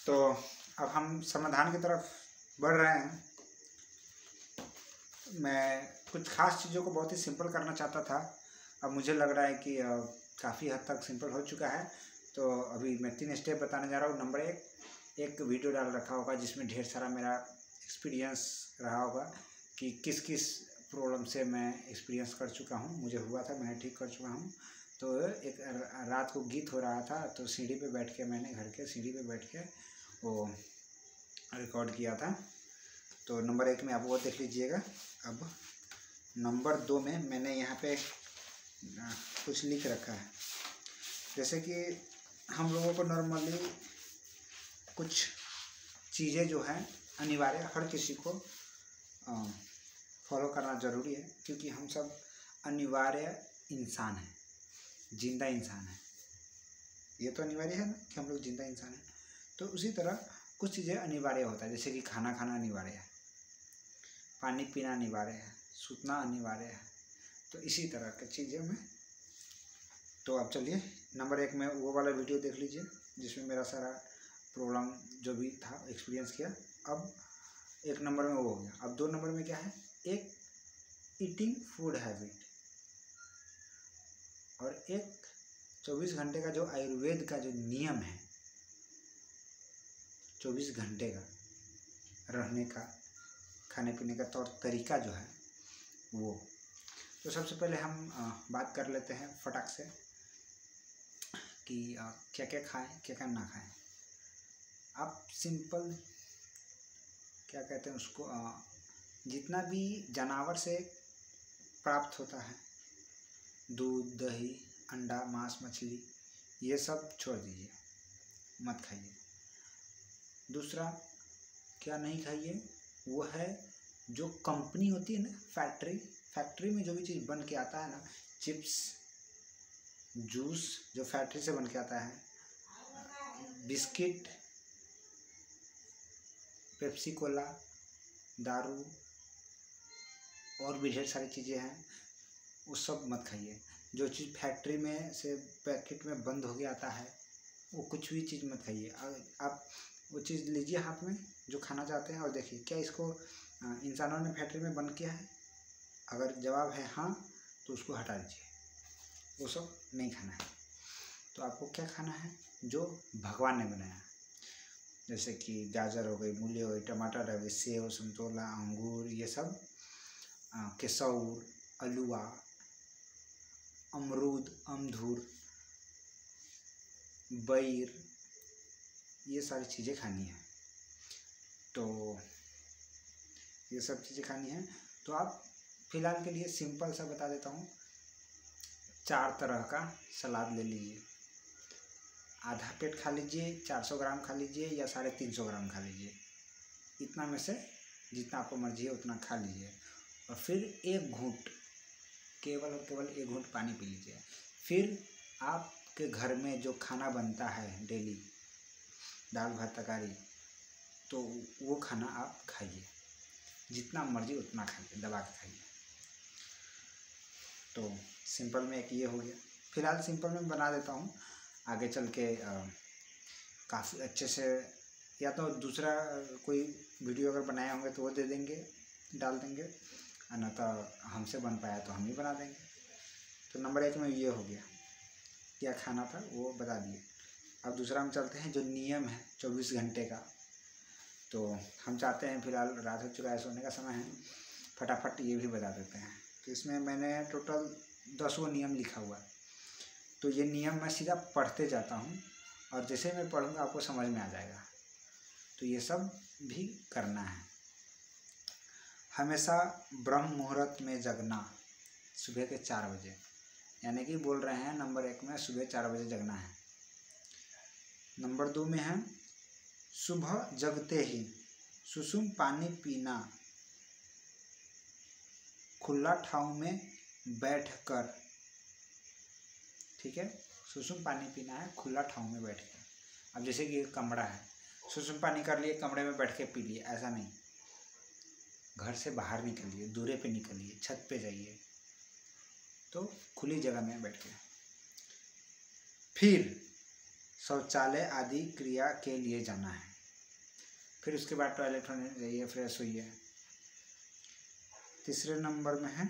तो अब हम समाधान की तरफ बढ़ रहे हैं। मैं कुछ खास चीज़ों को बहुत ही सिंपल करना चाहता था, अब मुझे लग रहा है कि काफ़ी हद तक सिंपल हो चुका है। तो अभी मैं 3 स्टेप बताने जा रहा हूँ। नंबर 1, एक वीडियो डाल रखा होगा जिसमें ढेर सारा मेरा एक्सपीरियंस रहा होगा कि किस किस प्रॉब्लम से मैं एक्सपीरियंस कर चुका हूँ, मुझे हुआ था, मैं ठीक कर चुका हूँ। तो एक रात को गीत हो रहा था, तो सीढ़ी पे बैठ के मैंने घर के सीढ़ी पे बैठ के वो रिकॉर्ड किया था। तो नंबर 1 में आप वो देख लीजिएगा। अब नंबर 2 में मैंने यहाँ पे कुछ लिख रखा है, जैसे कि हम लोगों को नॉर्मली कुछ चीज़ें जो हैं अनिवार्य हर किसी को फॉलो करना ज़रूरी है, क्योंकि हम सब अनिवार्य इंसान हैं, जिंदा इंसान हैं। ये तो अनिवार्य है ना कि हम लोग जिंदा इंसान हैं। तो उसी तरह कुछ चीज़ें अनिवार्य होता है, जैसे कि खाना खाना अनिवार्य है, पानी पीना अनिवार्य है, सूतना अनिवार्य है। तो इसी तरह की चीज़ें में तो आप चलिए नंबर 1 में वो वाला वीडियो देख लीजिए जिसमें मेरा सारा प्रॉब्लम जो भी था एक्सपीरियंस किया। अब 1 नंबर में वो हो गया। अब 2 नंबर में क्या है, एक ईटिंग फूड हैबिट और एक 24 घंटे का जो आयुर्वेद का जो नियम है, 24 घंटे का रहने का, खाने पीने का तौर तरीका जो है वो। तो सबसे पहले हम बात कर लेते हैं फटाक से कि क्या क्या खाएं, क्या क्या ना खाएं। आप सिंपल क्या कहते हैं उसको, जितना भी जानवर से प्राप्त होता है, दूध, दही, अंडा, मांस, मछली, ये सब छोड़ दीजिए, मत खाइए। दूसरा क्या नहीं खाइए, वो है जो कंपनी होती है ना, फैक्ट्री में जो भी चीज़ बन के आता है ना, चिप्स, जूस जो फैक्ट्री से बन के आता है, बिस्किट, पेप्सी कोला, दारू और भी ढेर सारी चीज़ें हैं, वो सब मत खाइए। जो चीज़ फैक्ट्री में से पैकेट में बंद हो गया आता है, वो कुछ भी चीज़ मत खाइए। आप वो चीज़ लीजिए हाथ में जो खाना चाहते हैं और देखिए क्या इसको इंसानों ने फैक्ट्री में बंद किया है। अगर जवाब है हाँ, तो उसको हटा दीजिए, वो सब नहीं खाना है। तो आपको क्या खाना है, जो भगवान ने बनाया, जैसे कि गाजर हो गई, मूली हो गई, टमाटर हो गई, सेब, संतोला, अंगूर, ये सब, केसौर, अलुआ, अमरूद, अमधूर, बैर, ये सारी चीज़ें खानी है। तो ये सब चीज़ें खानी है। तो आप फिलहाल के लिए सिंपल सा बता देता हूँ, 4 तरह का सलाद ले लीजिए, आधा पेट खा लीजिए, 400 ग्राम खा लीजिए या 350 ग्राम खा लीजिए, इतना में से जितना आपको मर्जी है उतना खा लीजिए। और फिर एक घूंट, केवल और केवल एक घूंट पानी पी लीजिए। फिर आपके घर में जो खाना बनता है डेली, दाल भात तरकारी, तो वो खाना आप खाइए, जितना मर्जी उतना खाइए, दबा के खाइए। तो सिंपल में एक ये हो गया। फिलहाल सिंपल में बना देता हूँ, आगे चल के काफ़ी अच्छे से, या तो दूसरा कोई वीडियो अगर बनाए होंगे तो वो दे देंगे, डाल देंगे, न तो हमसे बन पाया तो हम ही बना देंगे। तो नंबर 1 में ये हो गया, क्या खाना था वो बता दिए। अब दूसरा हम चलते हैं, जो नियम है 24 घंटे का। तो हम चाहते हैं, फिलहाल रात हो चुका है, सोने का समय है, फटाफट ये भी बता देते हैं। तो इसमें मैंने टोटल 10 नियम लिखा हुआ है। तो ये नियम मैं सीधा पढ़ते जाता हूँ और जैसे मैं पढ़ूँगा आपको समझ में आ जाएगा। तो ये सब भी करना है। हमेशा ब्रह्म मुहूर्त में जगना, सुबह के 4 बजे, यानी कि बोल रहे हैं नंबर 1 में सुबह 4 बजे जगना है। नंबर 2 में है सुबह जगते ही सुसुम पानी पीना, खुला ठाव में बैठकर, ठीक है, सुसुम पानी पीना है खुला ठाव में बैठकर। अब जैसे कि एक कमरा है, सुसुम पानी कर लिए, कमरे में बैठ के पी लिए, ऐसा नहीं। घर से बाहर निकलिए, दूरे पे निकलिए, छत पे जाइए, तो खुली जगह में बैठ के। फिर शौचालय आदि क्रिया के लिए जाना है। फिर उसके बाद टॉयलेट होने जाइए, फ्रेश होइए। तीसरे नंबर में है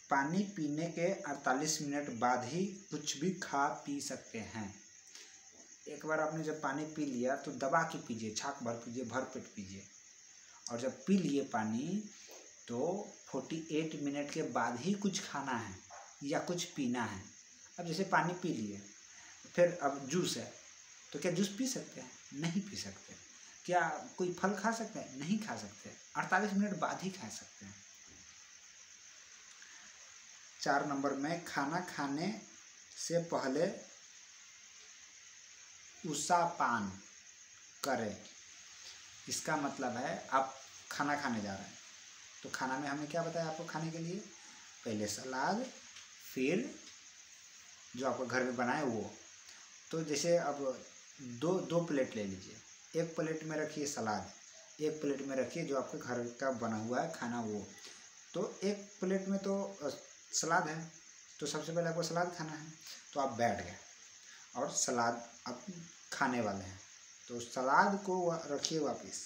पानी पीने के 48 मिनट बाद ही कुछ भी खा पी सकते हैं। एक बार आपने जब पानी पी लिया तो दबा के पीजिए, छाक भर पीजिए, भर पेट पीजिए। और जब पी लिए पानी तो 48 मिनट के बाद ही कुछ खाना है या कुछ पीना है। अब जैसे पानी पी लिए, फिर अब जूस है तो क्या जूस पी सकते हैं? नहीं पी सकते। क्या कोई फल खा सकते हैं? नहीं खा सकते। 48 मिनट बाद ही खा सकते हैं। 4 नंबर में खाना खाने से पहले उषापान करें। इसका मतलब है आप खाना खाने जा रहे हैं तो खाना में हमने क्या बताया आपको खाने के लिए? पहले सलाद, फिर जो आपको घर में बनाए वो। तो जैसे अब दो प्लेट ले लीजिए, एक प्लेट में रखिए सलाद, एक प्लेट में रखिए जो आपके घर का बना हुआ है खाना वो। तो एक प्लेट में तो सलाद है तो सबसे पहले आपको सलाद खाना है, तो आप बैठ गए और सलाद आप खाने वाले हैं तो सलाद को रखिए वापस।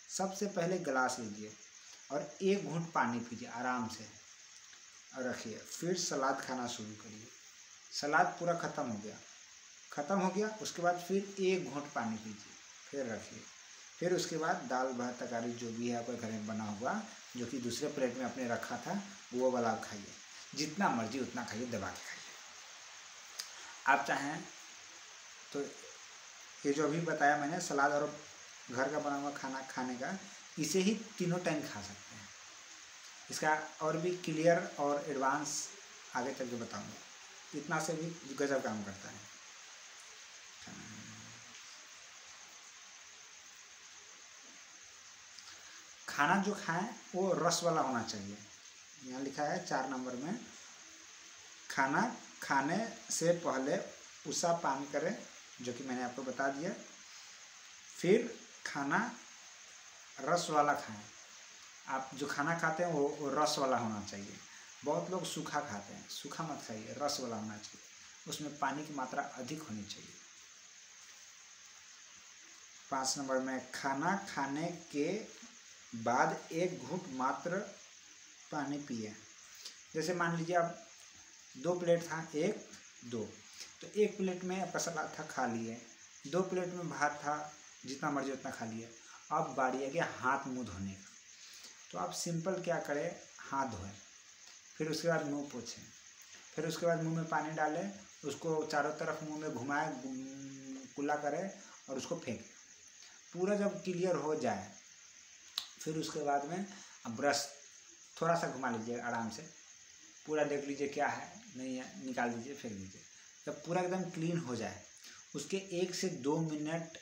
सबसे पहले गिलास लीजिए और एक घूंट पानी पीजिए आराम से और रखिए। फिर सलाद खाना शुरू करिए। सलाद पूरा ख़त्म हो गया उसके बाद फिर एक घूंट पानी पीजिए, फिर रखिए। फिर उसके बाद दाल भात तरकारी जो भी है आपके घर में बना हुआ जो कि दूसरे प्लेट में आपने रखा था वो वाला आप खाइए। जितना मर्जी उतना खाइए, दबा के खाइए। आप चाहें तो ये जो अभी बताया मैंने सलाद और घर का बना हुआ खाना खाने का, इसे ही तीनों टाइम खा सकते हैं। इसका और भी क्लियर और एडवांस आगे चल के बताऊँगा। इतना से भी गजब काम करता है। खाना जो खाएं वो रस वाला होना चाहिए। यहाँ लिखा है 4 नंबर में खाना खाने से पहले उषापान करें, जो कि मैंने आपको बता दिया। फिर खाना रस वाला खाएं। आप जो खाना खाते हैं वो रस वाला होना चाहिए। बहुत लोग सूखा खाते हैं, सूखा मत खाइए, रस वाला होना चाहिए। उसमें पानी की मात्रा अधिक होनी चाहिए। 5 नंबर में खाना खाने के बाद एक घूंट मात्र पानी पिए। जैसे मान लीजिए आप 2 प्लेट था, 1 2 तो 1 प्लेट में आपका सलाद था, खा लिए। 2 प्लेट में भात था, जितना मर्जी उतना खा लिए। अब बारी है कि हाथ मुँह धोने का। तो आप सिंपल क्या करें, हाथ धोएं, फिर उसके बाद मुंह पोंछें, फिर उसके बाद मुंह में पानी डालें, उसको चारों तरफ मुंह में घुमाएं, कुल्ला करें और उसको फेंकें। पूरा जब क्लियर हो जाए फिर उसके बाद में अब ब्रश थोड़ा सा घुमा लीजिए आराम से, पूरा देख लीजिए क्या है नहीं है, निकाल दीजिए, फेंक दीजिए। जब पूरा एकदम क्लीन हो जाए उसके 1 से 2 मिनट,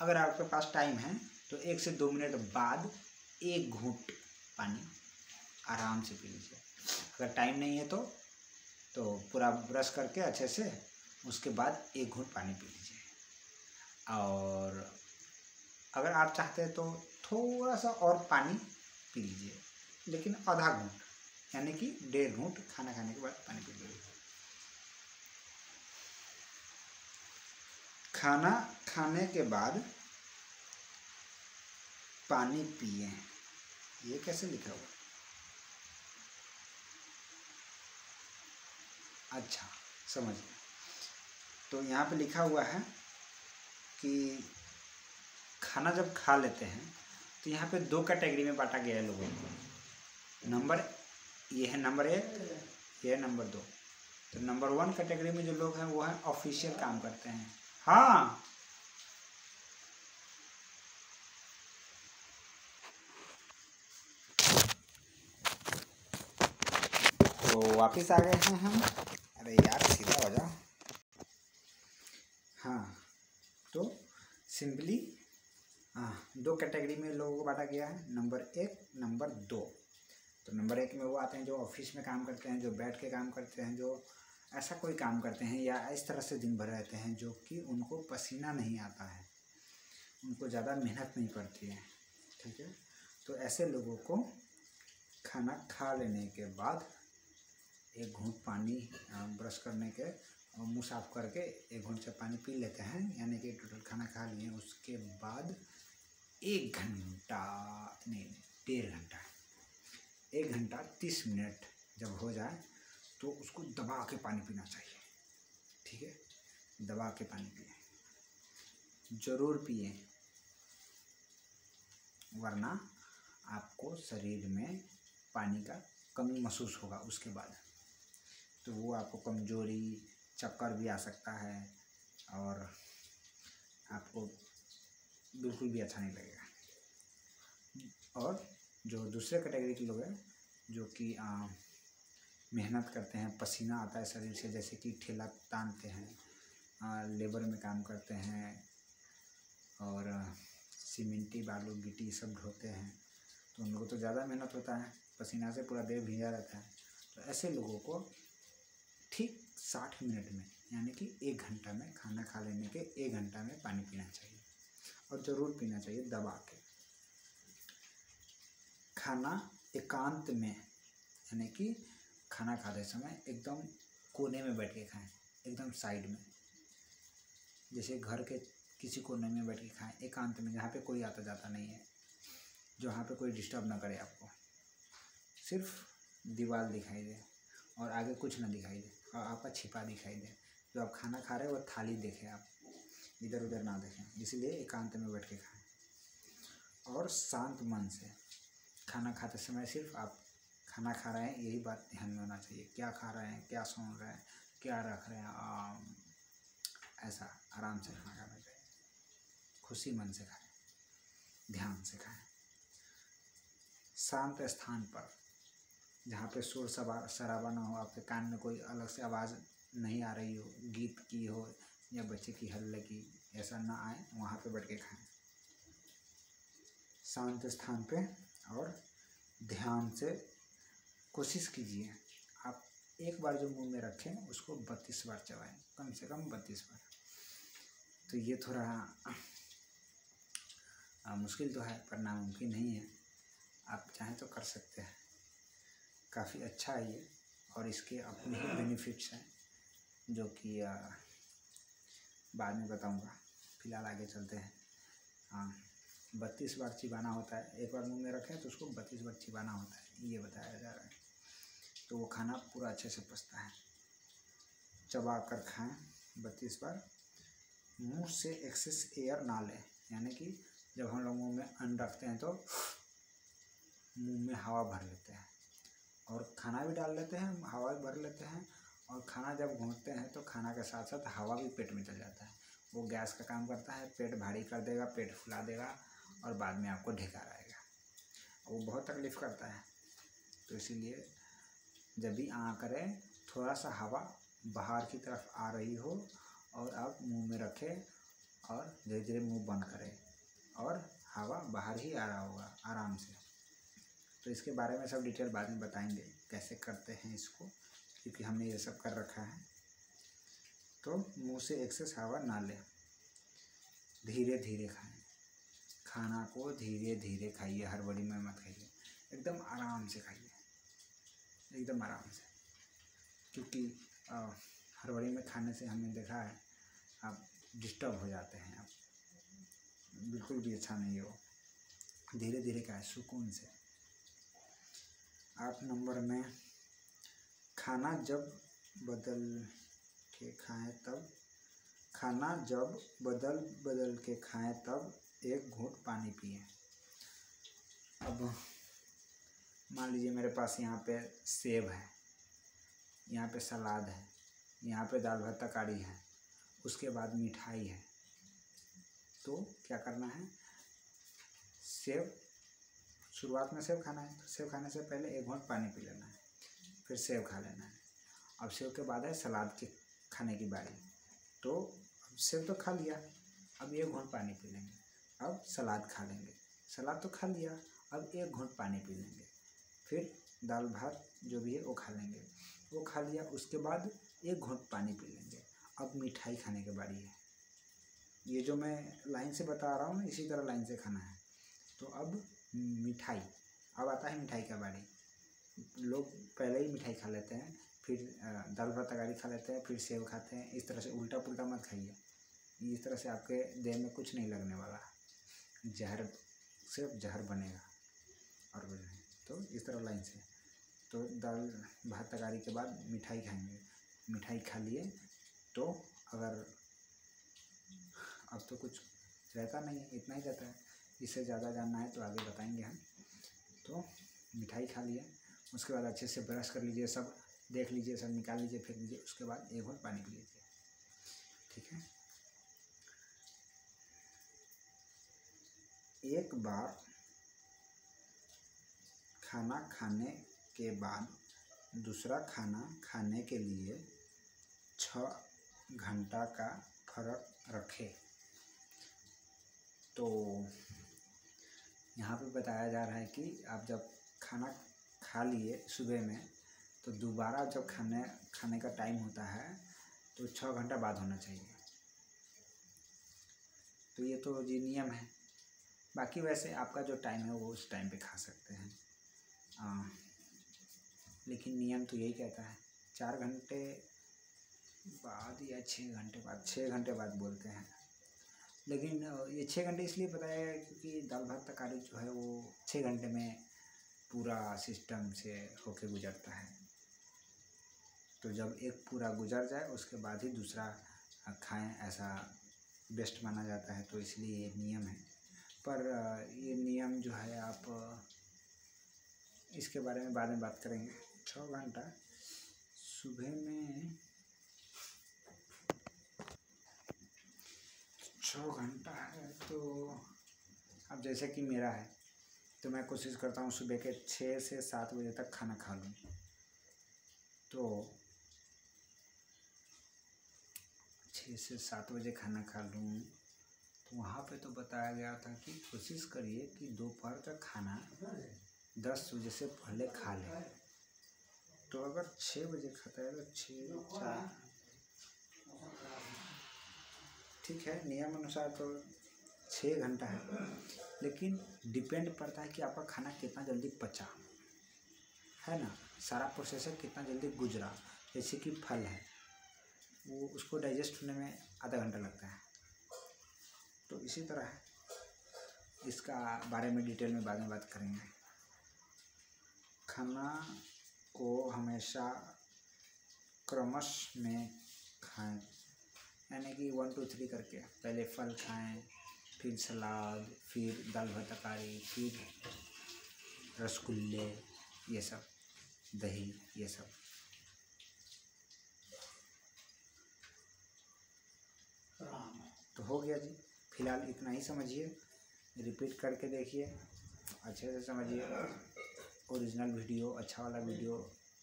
अगर आपके पास टाइम है तो 1 से 2 मिनट बाद एक घूंट पानी आराम से पी लीजिए। अगर टाइम नहीं है तो पूरा ब्रश करके अच्छे से उसके बाद एक घूंट पानी पी लीजिए। और अगर आप चाहते हैं तो थोड़ा सा और पानी पी लीजिए, लेकिन आधा घूंट, यानी कि 1.5 घूंट खाना खाने के बाद पानी पी लीजिए। खाना खाने के बाद पानी पिए, ये कैसे लिखा हुआ? अच्छा, समझ गया। तो यहाँ पे लिखा हुआ है कि खाना जब खा लेते हैं तो यहाँ पे 2 कैटेगरी में बांटा गया है लोगों को। ये है नंबर 1, ये है नंबर 2। तो नंबर 1 कैटेगरी में जो लोग हैं वो हैं ऑफिशियल काम करते हैं। हाँ, तो वापस आ गए हैं हम। अरे यार सीधा हो जाओ। हाँ, तो सिंपली 2 कैटेगरी में लोगों को बांटा गया है, नंबर 1, नंबर 2। तो नंबर 1 में वो आते हैं जो ऑफिस में काम करते हैं, जो बैठ के काम करते हैं, जो ऐसा कोई काम करते हैं या इस तरह से दिन भर रहते हैं जो कि उनको पसीना नहीं आता है, उनको ज़्यादा मेहनत नहीं पड़ती है। ठीक है, तो ऐसे लोगों को खाना खा लेने के बाद एक घूंट पानी ब्रश करने के और मुँह साफ करके एक घूंट से पानी पी लेते हैं, यानी कि टोटल खाना खा लिए। उसके बाद 1 घंटा नहीं, 1.5 घंटा, 1 घंटा 30 मिनट जब हो जाए तो उसको दबा के पानी पीना चाहिए। ठीक है, दबा के पानी पिए, ज़रूर पिए, वरना आपको शरीर में पानी का कमी महसूस होगा उसके बाद, तो वो आपको कमजोरी, चक्कर भी आ सकता है और आपको बिल्कुल भी अच्छा नहीं लगेगा। और जो दूसरे कैटेगरी के लोग हैं जो कि मेहनत करते हैं, पसीना आता है शरीर से, जैसे कि ठेला तानते हैं, लेबर में काम करते हैं और सीमेंटी बालू गिट्टी सब ढोते हैं, तो उन लोगों को तो ज़्यादा मेहनत होता है, पसीना से पूरा देह भीगा रहता है। तो ऐसे लोगों को ठीक 60 मिनट में, यानी कि 1 घंटा में, खाना खा लेने के 1 घंटा में पानी पीना चाहिए, और ज़रूर पीना चाहिए दबा के। खाना एकांत में, यानी कि खाना खाते समय एकदम कोने में बैठ के खाएं, एकदम साइड में, जैसे घर के किसी कोने में बैठ के खाएं, एकांत में, जहाँ पे कोई आता जाता नहीं है, जहाँ पे कोई डिस्टर्ब ना करे आपको, सिर्फ दीवार दिखाई दे और आगे कुछ ना दिखाई दे, और आपका छिपा दिखाई दे, जो आप खाना खा रहे हैं वो थाली देखें, आप इधर उधर ना देखें, इसलिए एकांत में बैठ के खाएं। और शांत मन से खाना खाते समय सिर्फ आप खाना खा रहे हैं यही बात ध्यान में होना चाहिए, क्या खा रहे हैं, क्या सुन रहे हैं, क्या रख रहे हैं, ऐसा आराम से खाना खाना चाहिए, खुशी मन से खाएं, ध्यान से खाएं, शांत स्थान पर, जहाँ पे शोर शराबा ना हो, आपके कान में कोई अलग से आवाज़ नहीं आ रही हो, गीत की हो या बच्चे की हल्ले की, ऐसा ना आए, वहाँ पे बैठ के खाएं, शांत स्थान पे। और ध्यान से कोशिश कीजिए आप एक बार जो मुंह में रखें उसको 32 बार चबाएं, कम से कम 32 बार। तो ये थोड़ा मुश्किल तो है पर नामुमकिन नहीं है, आप चाहें तो कर सकते हैं, काफ़ी अच्छा है ये, और इसके अपने ही बेनिफिट्स हैं जो कि बाद में बताऊंगा, फिलहाल आगे चलते हैं। हाँ, 32 बार चिबाना होता है, एक बार मुंह में रखें तो उसको 32 बार चिबाना होता है, ये बताया जा रहा है, तो वो खाना पूरा अच्छे से पचता है। चबा कर खाएं 32 बार, मुंह से एक्सेस एयर ना लें, यानी कि जब हम लोग मुंह में अन्न रखते हैं तो मुंह में हवा भर लेते हैं, और खाना भी डाल लेते हैं, हवा भी भर लेते हैं, और खाना जब घोंटते हैं तो खाना के साथ साथ हवा भी पेट में चल जाता है, वो गैस का काम करता है, पेट भारी कर देगा, पेट फुला देगा, और बाद में आपको ढेकार आएगा, वो बहुत तकलीफ़ करता है। तो इसीलिए जब भी करें थोड़ा सा हवा बाहर की तरफ आ रही हो और आप मुंह में रखें और धीरे धीरे मुंह बंद करें, और हवा बाहर ही आ रहा होगा आराम से। तो इसके बारे में सब डिटेल बाद में बताएंगे कैसे करते हैं इसको, क्योंकि हमने ये सब कर रखा है। तो मुंह से एक्सेस हवा ना लें, धीरे धीरे खाएं, खाना को धीरे धीरे खाइए, हड़बड़ी में मत खाइए, एकदम आराम से खाइए, एकदम आराम से, क्योंकि हड़बड़ी में खाने से हमने देखा है आप डिस्टर्ब हो जाते हैं, आप बिल्कुल भी अच्छा नहीं हो, धीरे धीरे खाएं सुकून से। 8 नंबर में, खाना जब बदल के खाएं तब, खाना जब बदल के खाएं तब 1 घूंट पानी पिएं। अब मान लीजिए मेरे पास यहाँ पे सेब है, यहाँ पे सलाद है, यहाँ पे दाल भात तरकारी है, उसके बाद मिठाई है, तो क्या करना है, सेब शुरुआत में सेब खाना है, तो सेब खाने से पहले 1 घूंट पानी पी लेना है, फिर सेब खा लेना है। अब सेब के बाद है सलाद के खाने की बारी, तो अब सेब तो खा लिया, अब 1 घूंट पानी पी लेंगे, अब सलाद खा लेंगे, सलाद तो खा लिया, अब 1 घूंट पानी पी लेंगे, फिर दाल भात जो भी है वो खा लेंगे, वो खा लिया, उसके बाद 1 घूंट पानी पी लेंगे, अब मिठाई खाने की बारी है। ये जो मैं लाइन से बता रहा हूँ इसी तरह लाइन से खाना है। तो अब मिठाई, अब आता है मिठाई का बारी, लोग पहले ही मिठाई खा लेते हैं, फिर दाल भात तरकारी खा लेते हैं, फिर सेब खाते हैं, इस तरह से उल्टा पुल्टा मत खाइए, इस तरह से आपके देह में कुछ नहीं लगने वाला, जहर सिर्फ जहर बनेगा और कुछ नहीं। तो इस तरह लाइन से तो दाल भात तकारी के बाद मिठाई खाएंगे। मिठाई खा लिए तो अगर अब तो कुछ रहता नहीं, इतना ही रहता है। इससे ज़्यादा जानना है तो आगे बताएंगे हम। तो मिठाई खा लिए, उसके बाद अच्छे से ब्रश कर लीजिए, सब देख लीजिए, सब निकाल लीजिए, फेंक लीजिए। उसके बाद एक घूंट पानी पी लीजिए, ठीक है। एक बार खाना खाने के बाद दूसरा खाना खाने के लिए 6 घंटा का फर्क रखें। तो यहाँ पे बताया जा रहा है कि आप जब खाना खा लिए सुबह में तो दोबारा जब खाने का टाइम होता है तो 6 घंटा बाद होना चाहिए। तो ये तो जी नियम है। बाकी वैसे आपका जो टाइम है वो उस टाइम पे खा सकते हैं, लेकिन नियम तो यही कहता है 4 घंटे बाद या 6 घंटे बाद, 6 घंटे बाद बोलते हैं। लेकिन ये 6 घंटे इसलिए बताया है क्योंकि दाल भात तकारी जो है वो 6 घंटे में पूरा सिस्टम से होके गुजरता है। तो जब एक पूरा गुजर जाए उसके बाद ही दूसरा खाएं, ऐसा बेस्ट माना जाता है। तो इसलिए ये नियम है। पर ये नियम जो है आप इसके बारे में बाद में बात करेंगे। 6 घंटा सुबह में 6 घंटा है। तो अब जैसे कि मेरा है तो मैं कोशिश करता हूँ सुबह के 6 से 7 बजे तक खाना खा लूँ। तो 6 से 7 बजे खाना खा लूँ। तो वहाँ पे तो बताया गया था कि कोशिश करिए कि दोपहर का खाना 10 बजे से पहले खा लें। तो अगर 6 बजे खाता है तो 6 4 ठीक है, नियम अनुसार तो 6 घंटा है। लेकिन डिपेंड पड़ता है कि आपका खाना कितना जल्दी पचा है ना, सारा प्रोसेसर कितना जल्दी गुजरा। जैसे कि फल है वो उसको डाइजेस्ट होने में आधा घंटा लगता है। तो इसी तरह है, इसका बारे में डिटेल में बाद में बात करेंगे। खाना को हमेशा क्रमश में खाएं, यानी कि 1 2 3 करके। पहले फल खाएं, फिर सलाद, फिर दाल भात तकारी, फिर रसगुल्ले, ये सब, दही, ये सब। तो हो गया जी, फिलहाल इतना ही समझिए, रिपीट करके देखिए, अच्छे से समझिए। ओरिजिनल वीडियो, अच्छा वाला वीडियो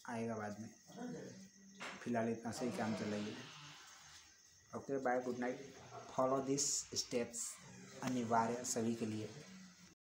आएगा बाद में। फिलहाल इतना से ही काम चलाइए। Okay, bye, good night. Follow this steps, अनिवार्य सभी के लिए।